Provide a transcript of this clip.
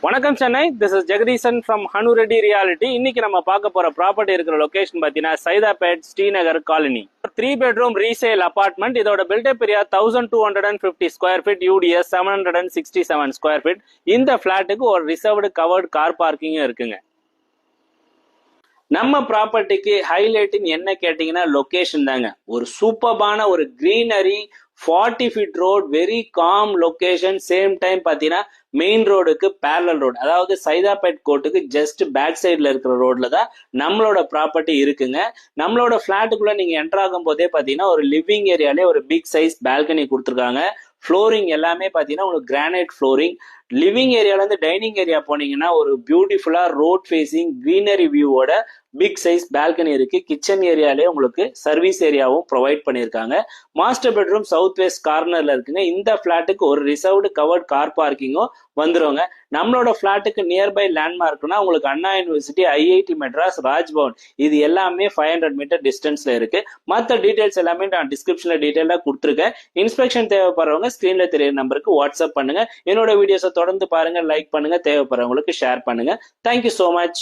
வணக்கம் Chennai. This is Jagadeesan from Hanureddy realty. இன்னைக்கு நம்ம பார்க்க போற ப்ராப்பர்ட்டி இருக்கிற லொகேஷன் பார்த்தீங்கன்னா Saidapet Srinagar colony. 3 bedroom resale apartment. இதோட built up area 1250 square feet, UDS 767 square feet. இந்த பிளாட்டுக்கு ஒரு ரிசர்வ்டு கவர்டு கார் பார்க்கிங்கும் இருக்குங்க. நம்ம ப்ராப்பர்ட்டிக்கு ஹைலைட்டிங் என்ன கேட்டீங்கன்னா லொகேஷன் தாங்க. ஒரு சூப்பர்பான ஒரு greenery, 40 feet road, very calm location. Same time பார்த்தீங்கன்னா மெயின் ரோடுக்கு பேரலல் ரோடு, அதாவது சைதாப்பேட் கோர்ட்டுக்கு ஜஸ்ட் பேக் சைடில் இருக்கிற ரோட்ல தான் நம்மளோட ப்ராப்பர்ட்டி இருக்குங்க. நம்மளோட ஃபிளாட்டுக்குள்ள நீங்க என்டர் ஆகும் போதே பார்த்தீங்கன்னா ஒரு லிவிங் ஏரியாலே ஒரு பிக் சைஸ் பால்கனி கொடுத்துருக்காங்க. ஃப்ளோரிங் எல்லாமே பார்த்தீங்கன்னா உங்களுக்கு கிரானைட் ஃப்ளோரிங். லிவிங் ஏரியால இருந்து டைனிங் ஏரியா போனீங்கன்னா ஒரு பியூட்டிஃபுல்லா ரோட் ஃபேசிங் கிரீனரி வியூவோட பிக் சைஸ் பால்கனி இருக்கு. கிச்சன் ஏரியாலே உங்களுக்கு சர்வீஸ் ஏரியாவும் ப்ரொவைட் பண்ணியிருக்காங்க. மாஸ்டர் பெட்ரூம் சவுத் வெஸ்ட் கார்னர்ல இருக்குங்க. இந்த பிளாட்டுக்கு ஒரு ரிசர்வ்டு கவர்ட் கார் பார்க்கிங்கும் வந்துருவாங்க. நம்மளோட பிளாட்டுக்கு நியர்பை லேண்ட்மார்க்னா உங்களுக்கு அண்ணா யூனிவர்சிட்டி, ஐஐடி மெட்ராஸ், ராஜ்பவன், இது எல்லாமே 500 மீட்டர் டிஸ்டன்ஸ்ல இருக்கு. மற்ற டீடைல்ஸ் எல்லாமே நான் டிஸ்கிரிப்ஷன்ல டீடைலா கொடுத்துருக்கேன். இன்ஸ்பெக்ஷன் தேவைப்படுறவங்க ஸ்கிரீன்ல தெரிய நம்பருக்கு வாட்ஸ்அப் பண்ணுங்க. என்னோட வீடியோஸை தொடர்ந்து பாருங்க, லைக் பண்ணுங்க, தேவைப்படுறவங்களுக்கு ஷேர் பண்ணுங்க. Thank you so much.